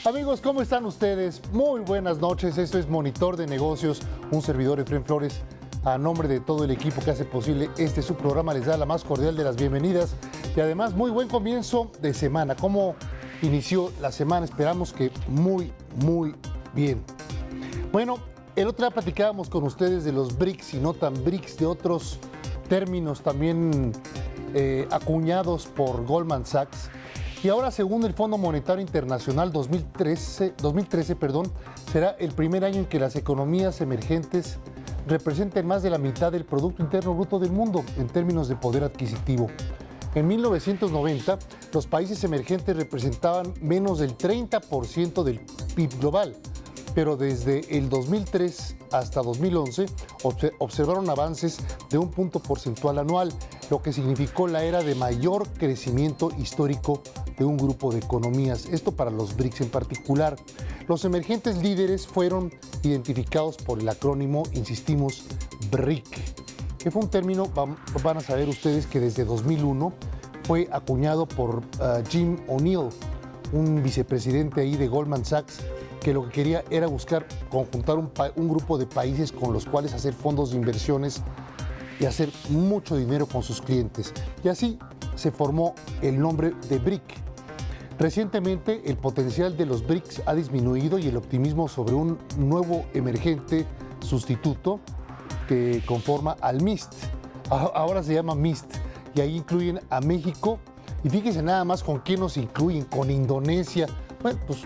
Amigos, ¿cómo están ustedes? Muy buenas noches. Esto es Monitor de Negocios, un servidor Efraín Flores. A nombre de todo el equipo que hace posible su programa, les da la más cordial de las bienvenidas y además muy buen comienzo de semana. ¿Cómo inició la semana? Esperamos que muy bien. Bueno, el otro día platicábamos con ustedes de los BRICS y no tan BRICS, de otros términos también acuñados por Goldman Sachs. Y ahora, según el Fondo Monetario Internacional, 2013, será el primer año en que las economías emergentes representen más de la mitad del Producto Interno Bruto del mundo en términos de poder adquisitivo. En 1990, los países emergentes representaban menos del 30% del PIB global, pero desde el 2003 hasta 2011 observaron avances de 1 punto porcentual anual, lo que significó la era de mayor crecimiento histórico de un grupo de economías, esto para los BRICS en particular. Los emergentes líderes fueron identificados por el acrónimo, insistimos, BRIC, que fue un término, van a saber ustedes que desde 2001 fue acuñado por Jim O'Neill, un vicepresidente ahí de Goldman Sachs, que lo que quería era buscar conjuntar un grupo de países con los cuales hacer fondos de inversiones y hacer mucho dinero con sus clientes. Y así se formó el nombre de BRIC. Recientemente, el potencial de los BRICS ha disminuido y el optimismo sobre un nuevo emergente sustituto que conforma al MIST. Ahora se llama MIST y ahí incluyen a México. Y fíjense nada más con quién nos incluyen, con Indonesia. Bueno, pues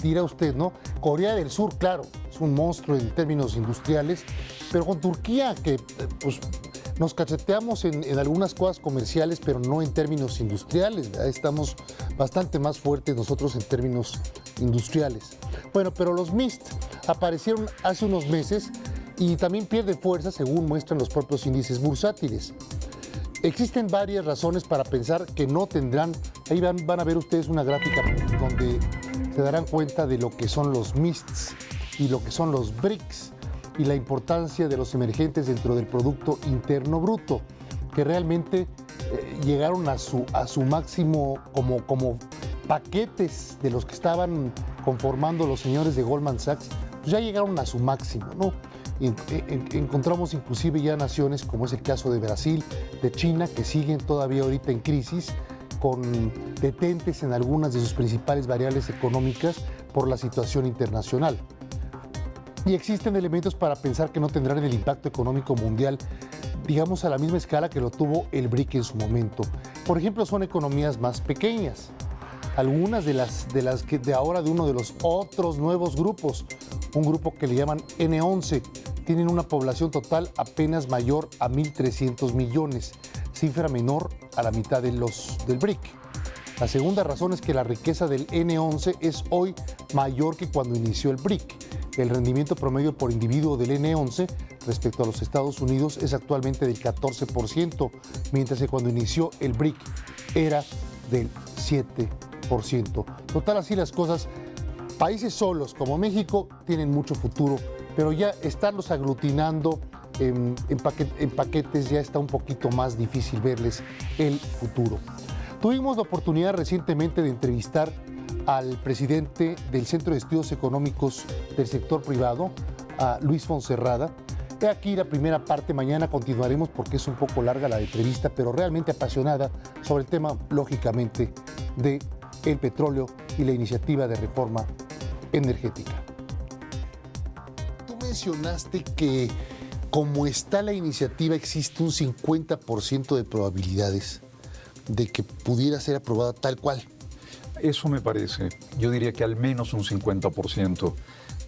dirá usted, ¿no? Corea del Sur, claro, es un monstruo en términos industriales, pero con Turquía, que pues nos cacheteamos en algunas cosas comerciales, pero no en términos industriales, ¿verdad? Estamos bastante más fuertes nosotros en términos industriales. Bueno, pero los MIST aparecieron hace unos meses y también pierde fuerza según muestran los propios índices bursátiles. Existen varias razones para pensar que no tendrán, ahí van a ver ustedes una gráfica donde se darán cuenta de lo que son los MISTs y lo que son los BRICS y la importancia de los emergentes dentro del Producto Interno Bruto, que realmente llegaron a su máximo como paquetes de los que estaban conformando los señores de Goldman Sachs, pues ya llegaron a su máximo, ¿no? Encontramos inclusive ya naciones, como es el caso de Brasil, de China, que siguen todavía ahorita en crisis, con detentes en algunas de sus principales variables económicas por la situación internacional. Y existen elementos para pensar que no tendrán el impacto económico mundial, digamos, a la misma escala que lo tuvo el BRIC en su momento. Por ejemplo, son economías más pequeñas. Algunas de las que de ahora de uno de los otros nuevos grupos, un grupo que le llaman N11, tienen una población total apenas mayor a 1.300 millones, cifra menor a la mitad del BRIC. La segunda razón es que la riqueza del N11 es hoy mayor que cuando inició el BRIC. El rendimiento promedio por individuo del N11 respecto a los Estados Unidos es actualmente del 14%, mientras que cuando inició el BRIC era del 7%. Total, así las cosas, países solos como México tienen mucho futuro, pero ya estarlos aglutinando en paquetes ya está un poquito más difícil verles el futuro. Tuvimos la oportunidad recientemente de entrevistar al presidente del Centro de Estudios Económicos del Sector Privado, a Luis Fonserrada. He aquí la primera parte, mañana continuaremos porque es un poco larga la entrevista, pero realmente apasionada sobre el tema, lógicamente, del petróleo y la iniciativa de reforma energética. Tú mencionaste que como está la iniciativa existe un 50% de probabilidades de que pudiera ser aprobada tal cual. Eso me parece. Yo diría que al menos un 50%.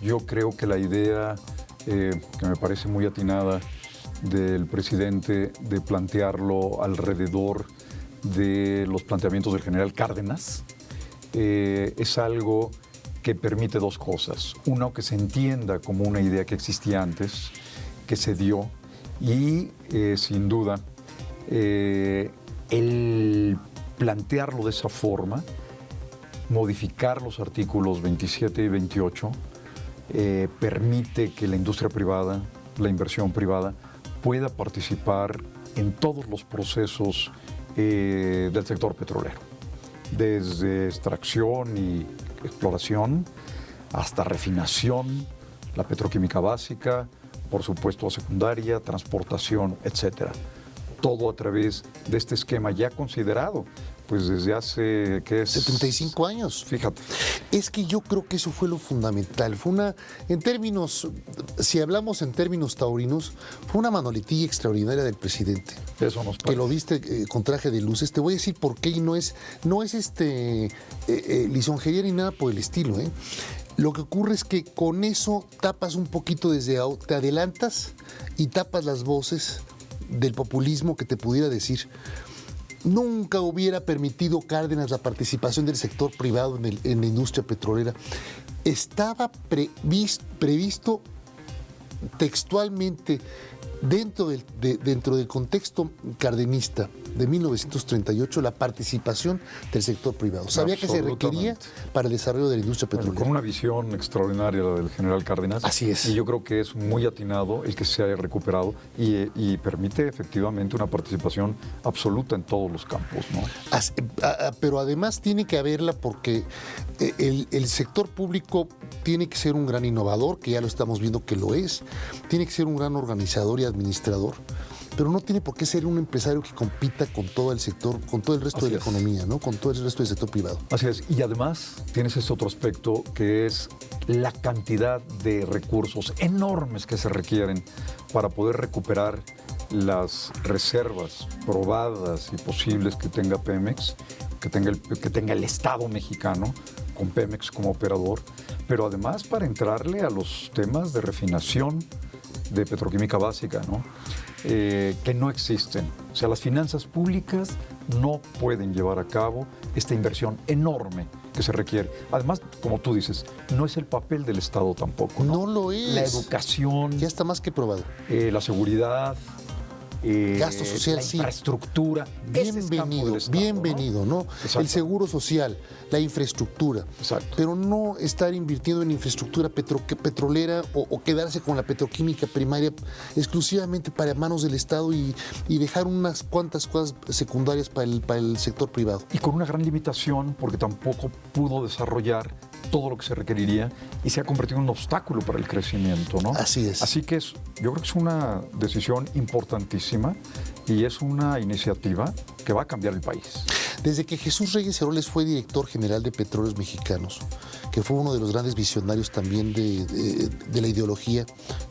Yo creo que la idea, que me parece muy atinada, del presidente de plantearlo alrededor de los planteamientos del general Cárdenas, es algo que permite dos cosas. Uno, que se entienda como una idea que existía antes, que se dio, y sin duda, el plantearlo de esa forma modificar los artículos 27 y 28 permite que la industria privada, la inversión privada, pueda participar en todos los procesos del sector petrolero, desde extracción y exploración hasta refinación, la petroquímica básica, por supuesto secundaria, transportación, etcétera. Todo a través de este esquema ya considerado, pues desde hace, ¿qué es? 75 años. Fíjate. Es que yo creo que eso fue lo fundamental. Fue una, en términos, si hablamos en términos taurinos, fue una manoletilla extraordinaria del presidente. Eso nos parece. Que lo viste con traje de luces. Te voy a decir por qué, y no es lisonjería ni nada por el estilo, ¿eh? Lo que ocurre es que con eso tapas un poquito te adelantas y tapas las voces del populismo que te pudiera decir: nunca hubiera permitido Cárdenas la participación del sector privado en la industria petrolera. Estaba previsto textualmente dentro del contexto cardenista de 1938 la participación del sector privado. Sabía que se requería para el desarrollo de la industria petrolera. Con una visión extraordinaria la del general Cárdenas. Así es. Y yo creo que es muy atinado el que se haya recuperado y permite efectivamente una participación absoluta en todos los campos, ¿no? Pero además tiene que haberla porque el sector público tiene que ser un gran innovador, que ya lo estamos viendo que lo es, tiene que ser un gran organizador y administrador, pero no tiene por qué ser un empresario que compita con todo el sector, con todo el resto Así de la es. economía, ¿no? Con todo el resto del sector privado. Así es. Y además tienes este otro aspecto que es la cantidad de recursos enormes que se requieren para poder recuperar las reservas probadas y posibles que tenga Pemex, que tenga el Estado mexicano con Pemex como operador, pero además para entrarle a los temas de refinación de petroquímica básica, ¿no? Que no existen. O sea, las finanzas públicas no pueden llevar a cabo esta inversión enorme que se requiere. Además, como tú dices, no es el papel del Estado tampoco, ¿no? No lo es. La educación, Ya está más que probado. la seguridad, Gasto social, la sí. infraestructura. Ese es campo del Estado, Bienvenido, ¿no? Exacto. El seguro social, la infraestructura. Exacto. Pero no estar invirtiendo en infraestructura petrolera o quedarse con la petroquímica primaria exclusivamente para manos del Estado y dejar unas cuantas cosas secundarias para el sector privado. Y con una gran limitación, porque tampoco pudo desarrollar todo lo que se requeriría y se ha convertido en un obstáculo para el crecimiento, ¿no? Así es. Así que yo creo que es una decisión importantísima y es una iniciativa que va a cambiar el país. Desde que Jesús Reyes Heroles fue director general de Petróleos Mexicanos, que fue uno de los grandes visionarios también de la ideología,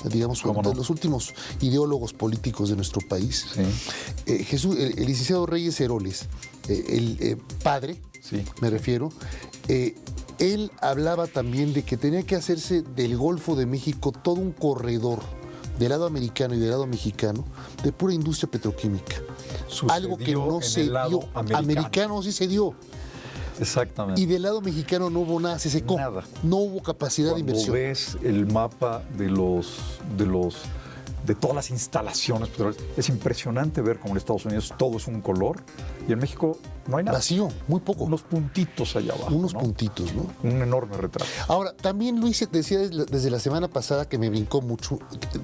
digamos, ¿Cómo no? de los últimos ideólogos políticos de nuestro país, Sí. El licenciado Reyes Heroles, el padre, Sí. me refiero, él hablaba también de que tenía que hacerse del Golfo de México todo un corredor del lado americano y del lado mexicano de pura industria petroquímica. Sucedió Algo que no en se el lado dio. americano. Sí se dio. Exactamente. Y del lado mexicano no hubo nada, se secó. Nada. No hubo capacidad de Cuando inversión. ves el mapa de todas las instalaciones petroleras, es impresionante ver cómo en Estados Unidos todo es un color y en México no hay nada. Vacío, muy poco. Unos puntitos allá abajo. Unos ¿no? puntitos, ¿no? Un enorme retraso. Ahora, también Luis decía desde la semana pasada que me brincó mucho,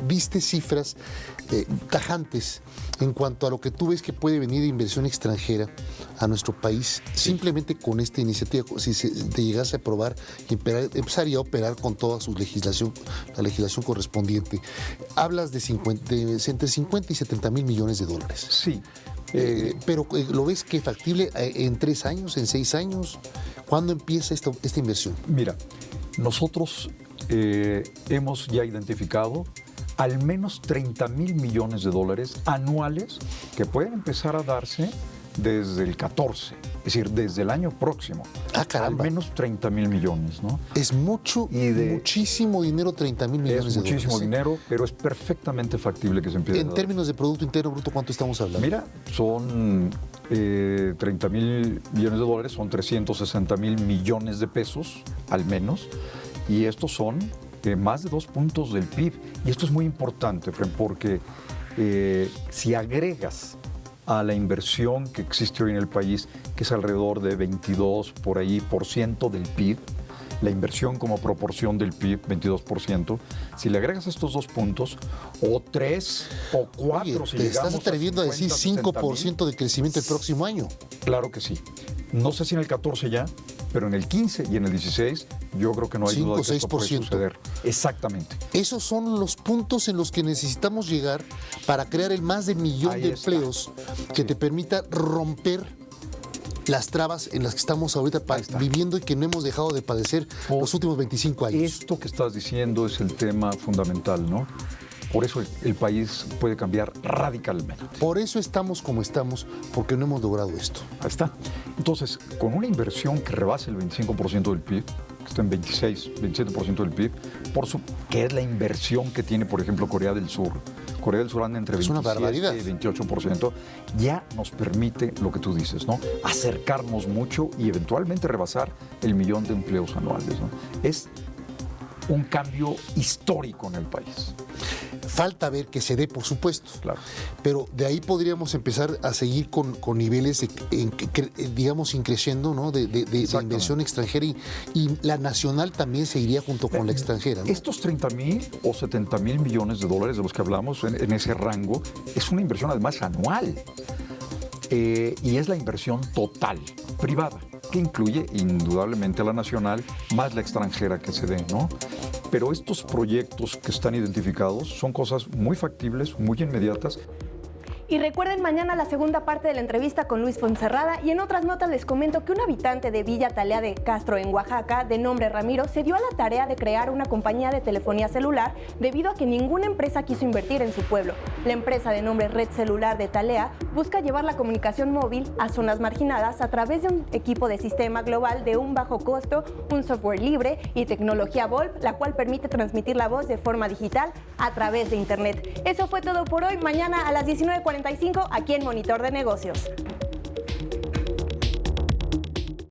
viste cifras tajantes en cuanto a lo que tú ves que puede venir de inversión extranjera a nuestro país, simplemente con esta iniciativa, si se te llegase a aprobar y empezaría a operar con toda su legislación, la legislación correspondiente. Hablas de entre 50 y 70 mil millones de dólares. Sí. Pero ¿lo ves que factible en 3 años, en 6 años? ¿Cuándo empieza esta inversión? Mira, nosotros hemos ya identificado al menos 30 mil millones de dólares anuales que pueden empezar a darse desde el 14, es decir, desde el año próximo. Ah, caramba. Al menos 30 mil millones, ¿no? Es mucho, muchísimo dinero, 30 mil millones de dólares. Es muchísimo dinero, pero es perfectamente factible que se empiece a En dar. términos de Producto Interno Bruto, ¿cuánto estamos hablando? Mira, son 30 mil millones de dólares, son 360 mil millones de pesos, al menos, y estos son más de 2 puntos del PIB. Y esto es muy importante, porque si agregas a la inversión que existe hoy en el país, que es alrededor de 22% por ahí del PIB, la inversión como proporción del PIB, 22%, si le agregas estos 2 puntos, o 3 o 4, si te llegamos estás atreviendo a decir 5% de crecimiento el próximo año. Claro que sí. No sé si en el 14 ya, pero en el 15 y en el 16 yo creo que no hay duda de que esto puede suceder. Exactamente. Esos son los puntos en los que necesitamos llegar para crear el más de 1 millón de empleos que te permita romper las trabas en las que estamos ahorita viviendo y que no hemos dejado de padecer los últimos 25 años. Esto que estás diciendo es el tema fundamental, ¿no? Por eso el país puede cambiar radicalmente. Por eso estamos como estamos, porque no hemos logrado esto. Ahí está. Entonces, con una inversión que rebase el 25% del PIB, que está en 26, 27% del PIB, que es la inversión que tiene, por ejemplo, Corea del Sur. Corea del Sur anda entre 27 y 28%, ya nos permite lo que tú dices, ¿no? Acercarnos mucho y eventualmente rebasar el 1 millón de empleos anuales, ¿no? Es un cambio histórico en el país. Falta ver que se dé, por supuesto. Claro. Pero de ahí podríamos empezar a seguir con niveles, digamos, increciendo, ¿no? de inversión extranjera y la nacional también seguiría junto con la extranjera, ¿no? Estos 30,000 o 70,000 millones de dólares de los que hablamos en ese rango es una inversión además anual. Y es la inversión total, privada, que incluye indudablemente la nacional más la extranjera que se dé, ¿no? Pero estos proyectos que están identificados son cosas muy factibles, muy inmediatas. Y recuerden mañana la segunda parte de la entrevista con Luis Fonserrada, y en otras notas les comento que un habitante de Villa Talea de Castro en Oaxaca, de nombre Ramiro, se dio a la tarea de crear una compañía de telefonía celular debido a que ninguna empresa quiso invertir en su pueblo. La empresa de nombre Red Celular de Talea busca llevar la comunicación móvil a zonas marginadas a través de un equipo de sistema global de un bajo costo, un software libre y tecnología VoLTE, la cual permite transmitir la voz de forma digital a través de internet. Eso fue todo por hoy. Mañana a las 19:45 aquí en Monitor de Negocios.